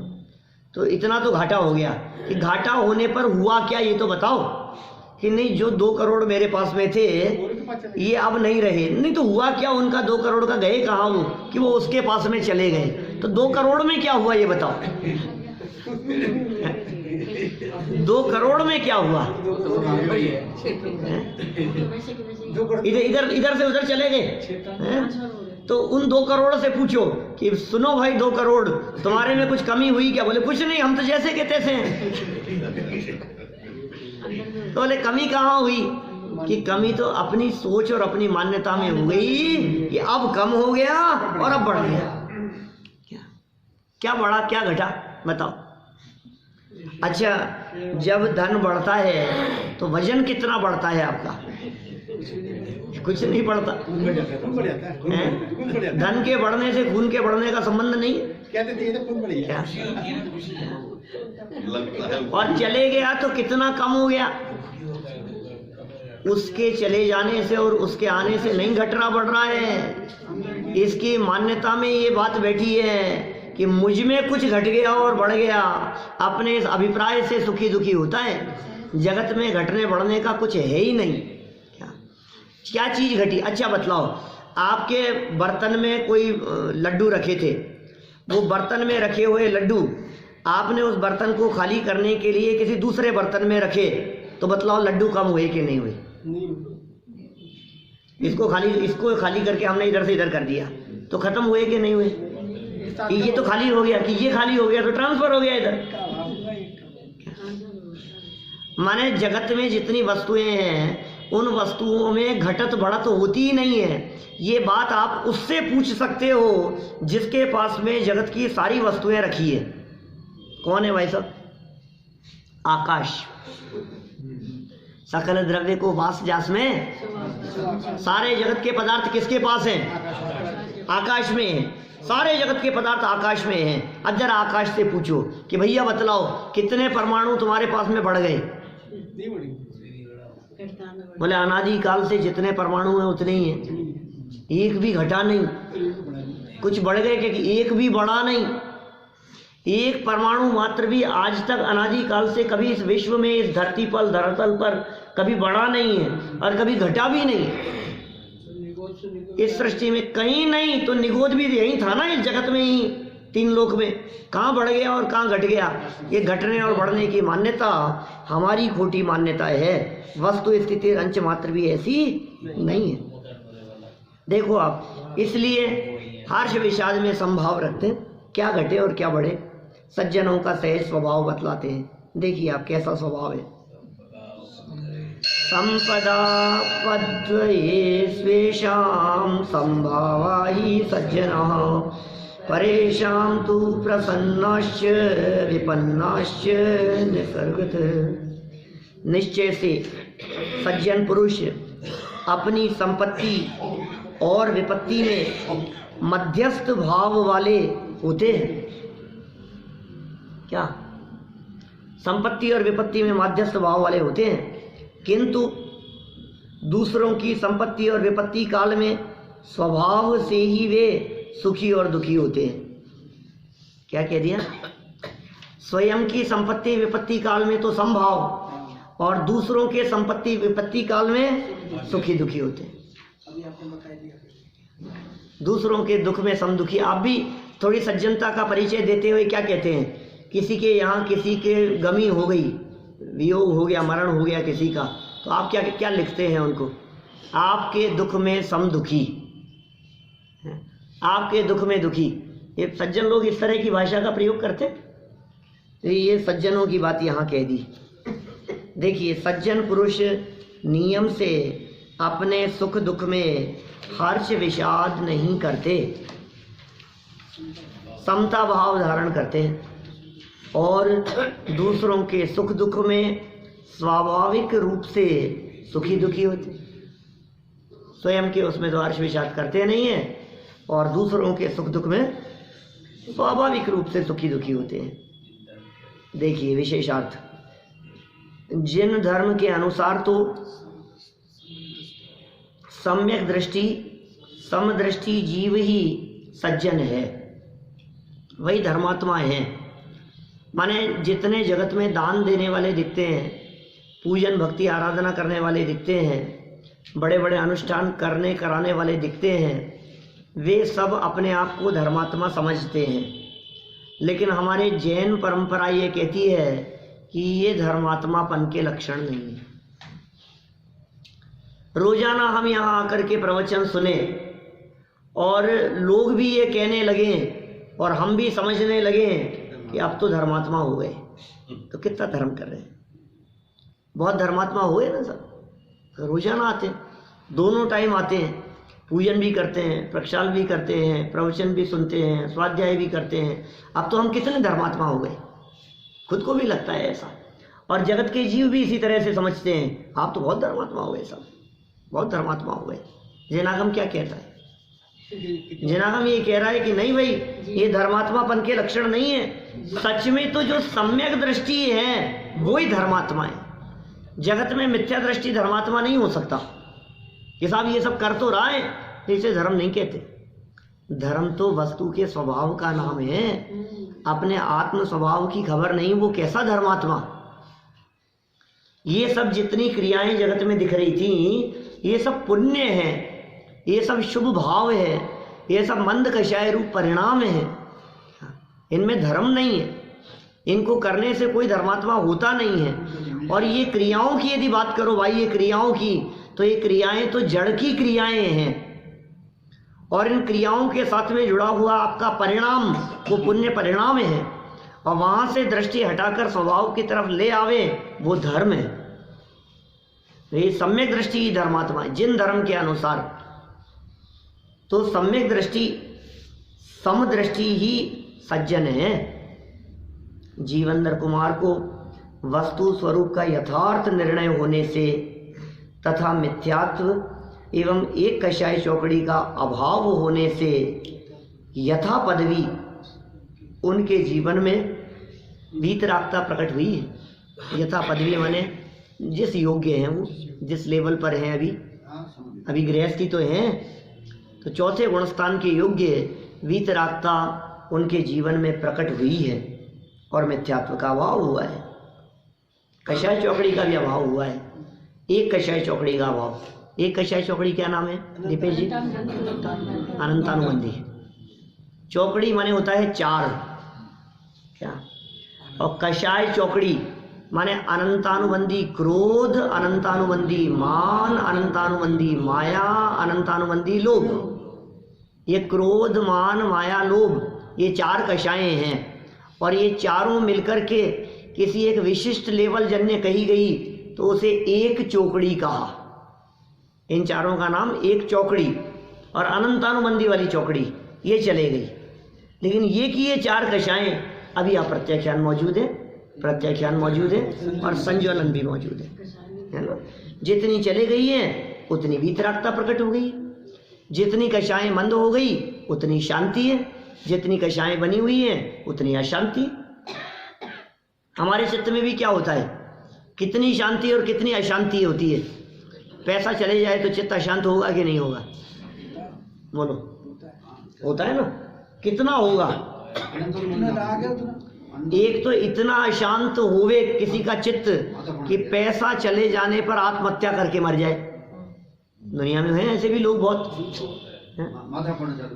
Speaker 1: तो इतना तो घाटा हो गया। कि घाटा होने पर हुआ क्या ये तो बताओ। कि नहीं जो 2 करोड़ मेरे पास में थे ये अब नहीं रहे, नहीं तो हुआ क्या, उनका 2 करोड़ का गए कहाँ वो, कि वो उसके पास में चले गए। तो 2 करोड़ में क्या हुआ ये बताओ। 2 करोड़ में क्या हुआ? इधर इधर इधर से उधर चले गए हैं? तो उन 2 करोड़ से पूछो कि सुनो भाई 2 करोड़ तुम्हारे में कुछ कमी हुई क्या? बोले कुछ नहीं, हम तो जैसे के तैसे हैं। तो बोले कमी कहाँ हुई? कि कमी तो अपनी सोच और अपनी मान्यता में हो गई कि अब कम हो गया और अब बढ़ गया। क्या बढ़ा क्या घटा बताओ? अच्छा, जब धन बढ़ता है तो वजन कितना बढ़ता है आपका? कुछ नहीं बढ़ता। धन के बढ़ने से खून के बढ़ने का संबंध नहीं है। क्या? और चले गया तो कितना कम हो गया? उसके चले जाने से और उसके आने से नहीं घट रहा बढ़ रहा है। इसकी मान्यता में ये बात बैठी है कि मुझ में कुछ घट गया और बढ़ गया। अपने इस अभिप्राय से सुखी दुखी होता है। जगत में घटने बढ़ने का कुछ है ही नहीं। क्या चीज घटी? अच्छा बतलाओ, आपके बर्तन में कोई लड्डू रखे थे, वो बर्तन में रखे हुए लड्डू आपने उस बर्तन को खाली करने के लिए किसी दूसरे बर्तन में रखे, तो बतलाओ लड्डू कम हुए कि नहीं हुए? इसको खाली करके हमने इधर से इधर कर दिया तो खत्म हुए कि नहीं हुए? कि ये तो खाली हो गया, कि ये खाली हो गया तो ट्रांसफर हो गया इधर। माने जगत में जितनी वस्तुएं हैं उन वस्तुओं में घटत बढ़त होती ही नहीं है। ये बात आप उससे पूछ सकते हो जिसके पास में जगत की सारी वस्तुएं रखी है। कौन है भाई साहब? आकाश। सकल द्रव्य को वास जास में, सारे जगत के पदार्थ किसके पास हैं? आकाश में है। सारे जगत के पदार्थ आकाश में हैं। अब जरा आकाश से पूछो कि भैया बतलाओ कितने परमाणु तुम्हारे पास में बढ़ गए? बोले अनादि काल से जितने परमाणु हैं उतने ही हैं, एक भी घटा नहीं। कुछ बढ़ गए कि एक भी बढ़ा नहीं। एक परमाणु मात्र भी आज तक अनादि काल से कभी इस विश्व में, इस धरती पर, धरातल पर कभी बढ़ा नहीं है और कभी घटा भी नहीं। इस सृष्टि में कहीं नहीं। तो निगोद भी यही था ना, इस जगत में ही, 3 लोक में। कहाँ बढ़ गया और कहाँ घट गया? ये घटने और बढ़ने की मान्यता हमारी खोटी मान्यता है। वस्तु स्थिति अंश मात्र भी ऐसी नहीं है। देखो आप, इसलिए हर्ष विषाद में संभाव रखते हैं, क्या घटे और क्या बढ़े। सज्जनों का सहज स्वभाव बतलाते हैं। देखिए आप कैसा स्वभाव है। संपदा पद्वये स्वेषां संभावा ही सज्जनः परेषां तु प्रसन्नाश्च विपन्नाश्च निसर्गतः। निश्चय से सज्जन पुरुष अपनी संपत्ति और विपत्ति में मध्यस्थ भाव वाले होते हैं। क्या? संपत्ति और विपत्ति में मध्यस्थ भाव वाले होते हैं, किंतु दूसरों की संपत्ति और विपत्ति काल में स्वभाव से ही वे सुखी और दुखी होते हैं। क्या कह दिया? स्वयं की संपत्ति विपत्ति काल में तो संभाव, और दूसरों के संपत्ति विपत्ति काल में सुखी दुखी होते हैं। दूसरों के दुख में समदुखी। आप भी थोड़ी सज्जनता का परिचय देते हुए क्या कहते हैं? किसी के यहाँ किसी के गमी हो गई, वियोग हो गया, मरण हो गया किसी का, तो आप क्या क्या लिखते हैं उनको? आपके दुख में समदुखी, आपके दुख में दुखी। ये सज्जन लोग इस तरह की भाषा का प्रयोग करते। तो ये सज्जनों की बात यहाँ कह दी। देखिए, सज्जन पुरुष नियम से अपने सुख दुख में हर्ष विषाद नहीं करते, समता भाव धारण करते हैं और दूसरों के सुख दुख में स्वाभाविक रूप से सुखी दुखी होते। स्वयं के उसमें तो हर्ष विषाद करते नहीं हैं और दूसरों के सुख दुख में स्वाभाविक रूप से सुखी दुखी होते हैं। देखिए विशेषार्थ, जिन धर्म के अनुसार तो सम्यक दृष्टि समदृष्टि जीव ही सज्जन है, वही धर्मात्मा है। माने जितने जगत में दान देने वाले दिखते हैं, पूजन भक्ति आराधना करने वाले दिखते हैं, बड़े बड़े अनुष्ठान करने कराने वाले दिखते हैं, वे सब अपने आप को धर्मात्मा समझते हैं। लेकिन हमारे जैन परंपरा ये कहती है कि ये धर्मात्मापन के लक्षण नहीं है। रोजाना हम यहाँ आकर के प्रवचन सुने और लोग भी ये कहने लगे और हम भी समझने लगे कि अब तो धर्मात्मा हो गए, तो कितना धर्म कर रहे हैं? बहुत धर्मात्मा हो गए ना सब। रोजाना आते हैं, दोनों टाइम आते हैं, पूजन भी करते हैं, प्रक्षाल भी करते हैं, प्रवचन भी सुनते हैं, स्वाध्याय भी करते हैं। अब तो हम कितने धर्मात्मा हो गए, खुद को भी लगता है ऐसा। और जगत के जीव भी इसी तरह से समझते हैं, आप तो बहुत धर्मात्मा हो गए, सब बहुत धर्मात्मा हो गए। जैनागम क्या कहता है? जैनागम ये कह रहा है कि नहीं भाई, ये धर्मात्मापन के लक्षण नहीं है। सच में तो जो सम्यक दृष्टि है वो ही धर्मात्मा है। जगत में मिथ्या दृष्टि धर्मात्मा नहीं हो सकता कि साहब ये सब कर तो रहा है, इसे धर्म नहीं कहते। धर्म तो वस्तु के स्वभाव का नाम है, अपने आत्म स्वभाव की खबर नहीं, वो कैसा धर्मात्मा। ये सब जितनी क्रियाएं जगत में दिख रही थी, ये सब पुण्य है, ये सब शुभ भाव है, ये सब मंद कषाय रूप परिणाम है। इनमें धर्म नहीं है, इनको करने से कोई धर्मात्मा होता नहीं है। और ये क्रियाओं की यदि बात करो भाई, ये क्रियाओं की, तो ये क्रियाएं तो जड़ की क्रियाएं हैं, और इन क्रियाओं के साथ में जुड़ा हुआ आपका परिणाम वो पुण्य परिणाम है, और वहां से दृष्टि हटाकर स्वभाव की तरफ ले आवे वो धर्म है। ये सम्यक दृष्टि ही धर्मात्मा है, जिन धर्म के अनुसार। तो सम्यक दृष्टि, समदृष्टि ही सज्जन है। जीवेंद्र कुमार को वस्तु स्वरूप का यथार्थ निर्णय होने से तथा मिथ्यात्व एवं एक कषाय चौकड़ी का अभाव होने से यथा पदवी उनके जीवन में वीतरागता प्रकट हुई है। यथा पदवी माने जिस योग्य हैं, वो जिस लेवल पर हैं, अभी गृहस्थी तो हैं, तो चौथे गुणस्थान के योग्य वीतरागता उनके जीवन में प्रकट हुई है और मिथ्यात्व का अभाव हुआ है। कषाय चौकड़ी का भी अभाव हुआ है, एक कषाय चौकड़ी का अभाव। एक कषाय चौकड़ी क्या नाम है दीपेश जी? अनंतानुबंधी चौकड़ी माने होता है चार, क्या? और कषाय चौकड़ी माने अनंतानुबंधी क्रोध, अनंतानुबंधी मान, अनंतानुबंधी माया, अनंतानुबंधी लोभ। ये क्रोध, मान, माया, लोभ, ये चार कषायें हैं, और ये चारों मिलकर के किसी एक विशिष्ट लेवल जन्य कही गई तो उसे एक चौकड़ी कहा। इन चारों का नाम एक चौकड़ी, और अनंतानुबंधी वाली चौकड़ी ये चले गई। लेकिन ये कि ये चार कषायें अभी अप्रत्याख्यान मौजूद है, प्रत्याख्यान मौजूद है, और संज्वलन भी मौजूद है ना। जितनी चले गई है उतनी वीतरागता प्रकट हो गई, जितनी कषायें मंद हो गई उतनी शांति है, जितनी कषायें बनी हुई हैं उतनी अशांति। हमारे चित्त में भी क्या होता है, कितनी शांति और कितनी अशांति होती है। पैसा चले जाए तो चित्त अशांत होगा कि नहीं होगा? बोलो, होता है ना? कितना होगा? एक तो इतना अशांत होवे किसी का चित्त कि पैसा चले जाने पर आत्महत्या करके मर जाए। दुनिया में है ऐसे भी लोग बहुत।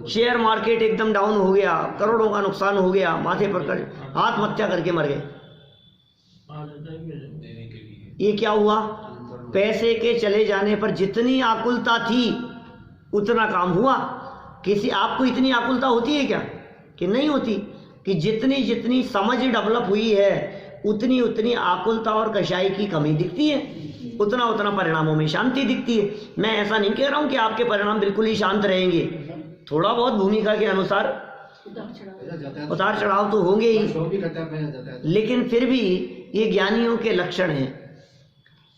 Speaker 1: शेयर मार्केट एकदम डाउन हो गया, करोड़ों का नुकसान हो गया, माथे पर कर आत्महत्या करके मर गए। ये क्या हुआ? पैसे के चले जाने पर जितनी आकुलता थी उतना काम हुआ। किसी आपको इतनी आकुलता होती है क्या? कि नहीं होती, कि जितनी जितनी समझ डेवलप हुई है उतनी उतनी आकुलता और कषाय की कमी दिखती है, उतना उतना परिणामों में शांति दिखती है। मैं ऐसा नहीं कह रहा हूं कि आपके परिणाम बिल्कुल ही शांत रहेंगे, थोड़ा बहुत भूमिका के अनुसार उतार चढ़ाव तो होंगे ही, लेकिन फिर भी ये ज्ञानियों के लक्षण हैं।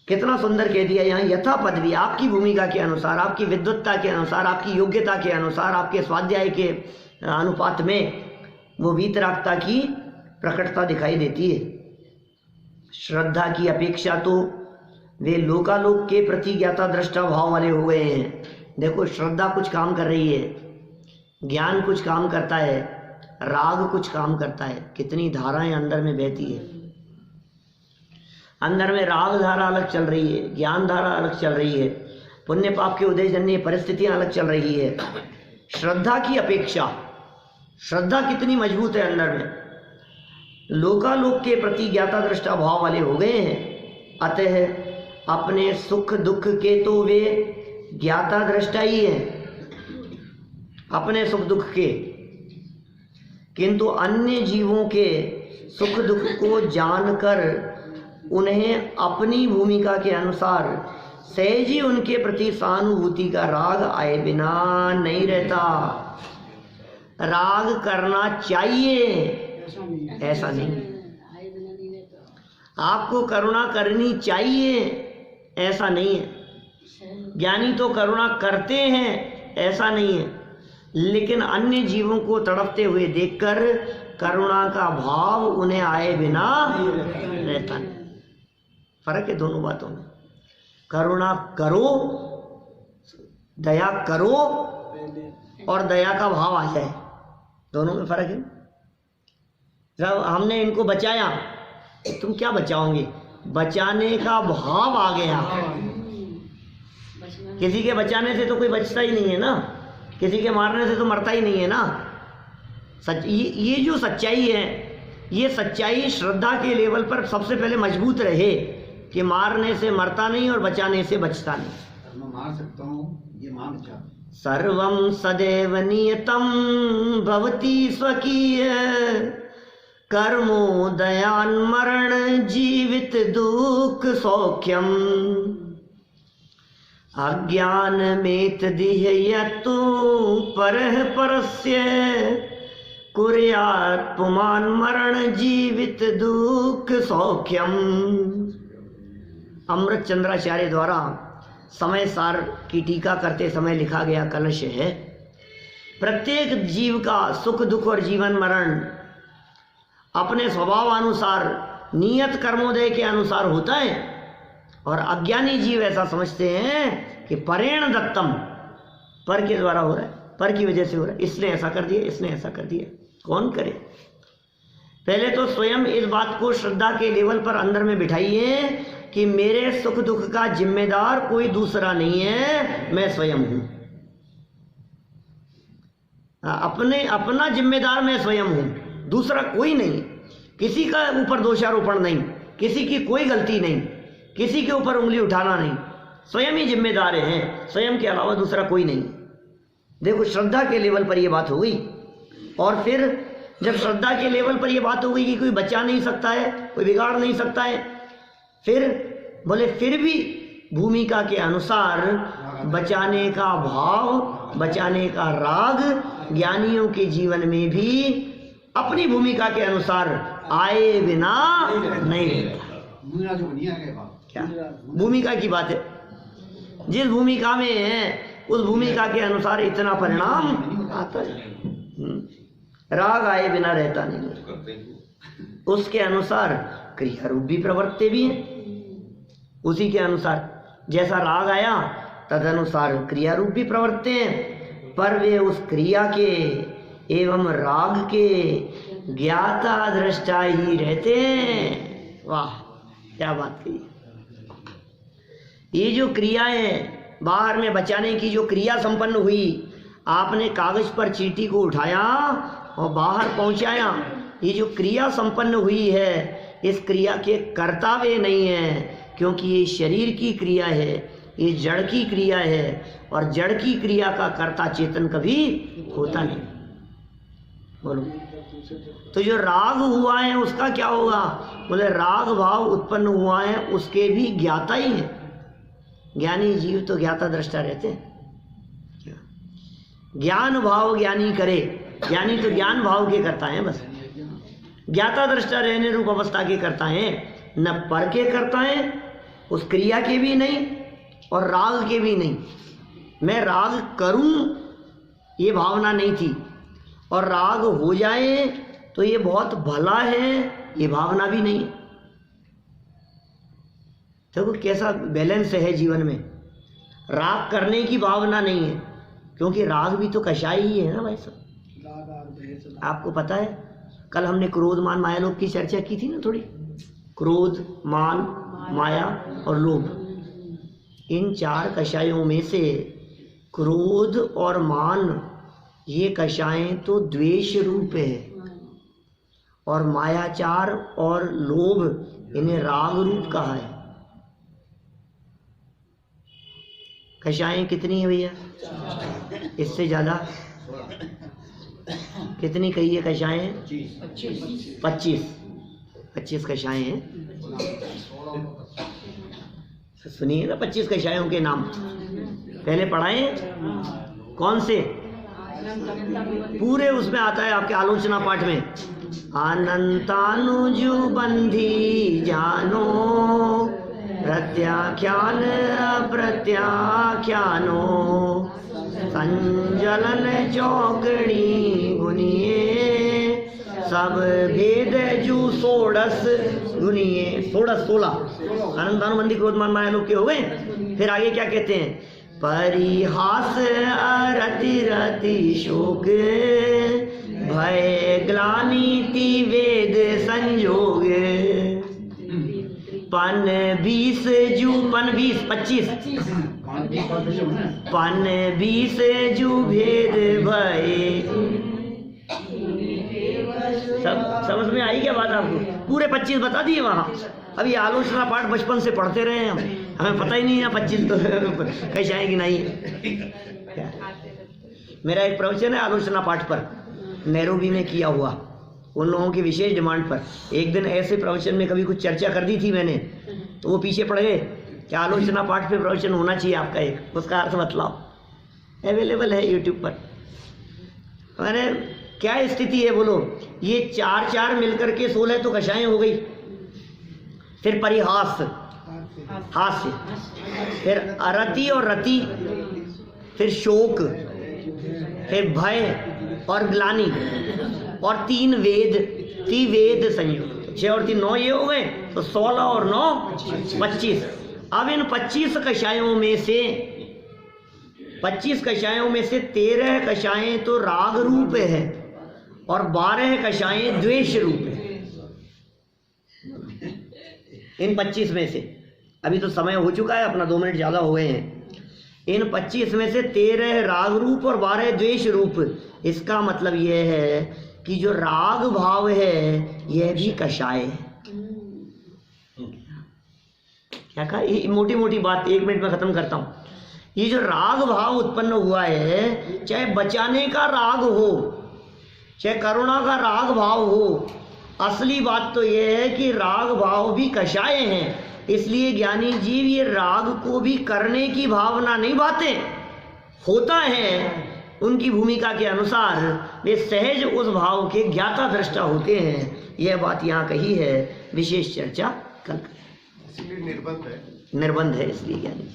Speaker 1: कितना सुंदर कह दिया यहाँ, यथा पदवी, आपकी भूमिका के अनुसार, आपकी विद्वत्ता के अनुसार, आपकी योग्यता के अनुसार, आपके स्वाध्याय के अनुपात में वो वीतरागता की प्रकटता दिखाई देती है। श्रद्धा की अपेक्षा तो वे लोकालोक के प्रति ज्ञाता दृष्टा भाव वाले हो गए हैं। देखो, श्रद्धा कुछ काम कर रही है, ज्ञान कुछ काम करता है, राग कुछ काम करता है। कितनी धाराएं अंदर में बहती है, अंदर में राग धारा अलग चल रही है, ज्ञान धारा अलग चल रही है, पुण्य पाप के उदय जन्य परिस्थितियां अलग चल रही है। श्रद्धा की अपेक्षा, श्रद्धा कितनी मजबूत है अंदर में। लोकालोक के प्रति ज्ञाता दृष्टा भाव वाले हो गए हैं, अतः अपने सुख दुख के तो वे ज्ञाता दृष्टा ही हैं, अपने सुख दुख के, किंतु अन्य जीवों के सुख दुख को जानकर उन्हें अपनी भूमिका के अनुसार सहज ही उनके प्रति सहानुभूति का राग आए बिना नहीं रहता। राग करना चाहिए ऐसा नहीं, आपको करुणा करनी चाहिए ऐसा नहीं है, ज्ञानी तो करुणा करते हैं ऐसा नहीं है, लेकिन अन्य जीवों को तड़पते हुए देखकर करुणा का भाव उन्हें आए बिना रहता नहीं। फर्क है दोनों बातों में। करुणा करो, दया करो और दया का भाव आ जाए, दोनों में फर्क है। जब हमने इनको बचाया, तुम क्या बचाओगे, बचाने का भाव आ गया। किसी के बचाने से तो कोई बचता ही नहीं है ना, किसी के मारने से तो मरता ही नहीं है ना। ये जो सच्चाई है, ये सच्चाई श्रद्धा के लेवल पर सबसे पहले मजबूत रहे कि मारने से मरता नहीं और बचाने से बचता नहीं।
Speaker 5: मैं मार सकता हूँ, ये मान जा।
Speaker 1: सर्वं सदैव नियतं भवति स्वकीय कर्मो दयान मरण जीवित दुख सौख्यम अज्ञान मेत दिह्यतु परः परस्य कुर्यात् पुमान मरण जीवित दुख सौख्यम। अमृत चंद्राचार्य द्वारा समय सार की टीका करते समय लिखा गया कलश है, प्रत्येक जीव का सुख दुख और जीवन मरण अपने स्वभावानुसार नियत कर्मोदय के अनुसार होता है, और अज्ञानी जीव ऐसा समझते हैं कि परेण दत्तम, पर के द्वारा हो रहा है, पर की वजह से हो रहा है, इसने ऐसा कर दिया, इसने ऐसा कर दिया। कौन करे? पहले तो स्वयं इस बात को श्रद्धा के लेवल पर अंदर में बिठाइए कि मेरे सुख दुख का जिम्मेदार कोई दूसरा नहीं है, मैं स्वयं हूं। अपना जिम्मेदार मैं स्वयं हूं, दूसरा कोई नहीं। किसी का ऊपर दोषारोपण नहीं, किसी की कोई गलती नहीं, किसी के ऊपर उंगली उठाना नहीं, स्वयं ही जिम्मेदार हैं, स्वयं के अलावा दूसरा कोई नहीं। देखो श्रद्धा के लेवल पर यह बात हो गई, और फिर जब श्रद्धा के लेवल पर यह बात हो गई कि कोई बचा नहीं सकता है, कोई बिगाड़ नहीं सकता है, फिर बोले फिर भी भूमिका के अनुसार बचाने का भाव, बचाने का राग ज्ञानियों के जीवन में भी अपनी भूमिका के अनुसार आए बिना नहीं रहता। क्या भूमिका की बात है, जिस भूमिका में है उस भूमिका के अनुसार इतना परिणाम आता है। राग आए बिना रहता नहीं, उसके अनुसार क्रिया रूप भी प्रवर्तते भी हैं, उसी के अनुसार जैसा राग आया तदनुसार क्रिया रूप भी प्रवर्तते हैं, पर वे उस क्रिया के एवं राग के ज्ञाता दृष्टा ही रहते हैं। वाह क्या बात कही। ये जो क्रिया है बाहर में बचाने की, जो क्रिया संपन्न हुई, आपने कागज पर चींटी को उठाया और बाहर पहुंचाया, ये जो क्रिया संपन्न हुई है, इस क्रिया के कर्ता वे नहीं है, क्योंकि ये शरीर की क्रिया है, ये जड़ की क्रिया है, और जड़ की क्रिया का कर्ता चेतन कभी होता नहीं। बोलो तो जो राग हुआ है उसका क्या होगा? बोले राग भाव उत्पन्न हुआ है उसके भी ज्ञाता ही है। ज्ञानी जीव तो ज्ञाता दृष्टा रहते हैं। ज्ञान भाव ज्ञानी करे, ज्ञानी तो ज्ञान भाव के करता है, बस ज्ञाता दृष्टा रहने रूप अवस्था के करता है, न पर के करता है, उस क्रिया के भी नहीं और राग के भी नहीं। मैं राग करूं ये भावना नहीं थी, और राग हो जाए तो ये बहुत भला है ये भावना भी नहीं। देखो कैसा बैलेंस है जीवन में। राग करने की भावना नहीं है, क्योंकि राग भी तो कषाय ही है ना भाई साहब। आपको पता है कल हमने क्रोध मान माया लोभ की चर्चा की थी ना थोड़ी। क्रोध, मान, माया और लोभ, इन चार कषायों में से क्रोध और मान ये कषायें तो द्वेष रूप है, और मायाचार और लोभ इन्हें राग रूप कहा है। कषायें कितनी है भैया? इससे ज्यादा कितनी कही है कषायें? 25 कषायें हैं। सुनिए ना 25 कषायों के नाम पहले पढ़ाए। कौन से? पूरे उसमें आता है आपके आलोचना पाठ में। अनंतानुजु बंधी जानो प्रत्याख्यान अप्रत्याख्यानो संजलन चौकड़ी गुनिए सब भेद जू 16 गुनिए 16 अनंतानुबंधी क्रोधमान माया लोग के हो गए। फिर आगे क्या कहते हैं? परिहास रति रति शोक भय ग्लानि ति वेद संयोग पन 20 जू पन 20 25 पन 20 जू भेद भय। सब समझ में आई क्या बात आपको? पूरे 25 बता दिए वहां। अभी आलोचना पाठ बचपन से पढ़ते रहे हम, हमें पता ही नहीं है 25 तो कैसे आएगी नहीं। मेरा एक प्रवचन है आलोचना पाठ पर, नैरोबी में किया हुआ, उन लोगों की विशेष डिमांड पर। एक दिन ऐसे प्रवचन में कभी कुछ चर्चा कर दी थी मैंने, तो वो पीछे पड़ गए कि आलोचना पाठ पे प्रवचन होना चाहिए आपका एक, उसका अर्थ बतलाओ। अवेलेबल है यूट्यूब पर। मैंने क्या स्थिति है बोलो? ये 4 मिलकर के 16 तो कषायें हो गई। फिर परिहास हास्य, फिर अरति और रति, फिर शोक, फिर भय और ग्लानि, और 3 वेद, त्रिवेद संयोग। 6 और 3 9 ये हो गए, तो 16 और 9 25। अब इन 25 कषायों में से 13 कषायें तो राग रूप है और 12 कषायें द्वेष रूप है। इन 25 में से अभी तो समय हो चुका है अपना, 2 मिनट ज्यादा हो गए हैं। इन 25 में से 13 राग रूप और 12 द्वेष रूप। इसका मतलब यह है कि जो राग भाव है यह भी कषाय है। क्या कहा? ये मोटी मोटी बात 1 मिनट में खत्म करता हूं। ये जो राग भाव उत्पन्न हुआ है, चाहे बचाने का राग हो, चाहे करुणा का राग भाव हो, असली बात तो यह है कि राग भाव भी कषाय हैं। इसलिए ज्ञानी जीव ये राग को भी करने की भावना नहीं भाते, होता है उनकी भूमिका के अनुसार, वे सहज उस भाव के ज्ञाता दृष्टा होते हैं। यह बात यहाँ कही है, विशेष चर्चा कल करें।
Speaker 2: इसलिए निर्बंध है
Speaker 1: इसलिए ज्ञानी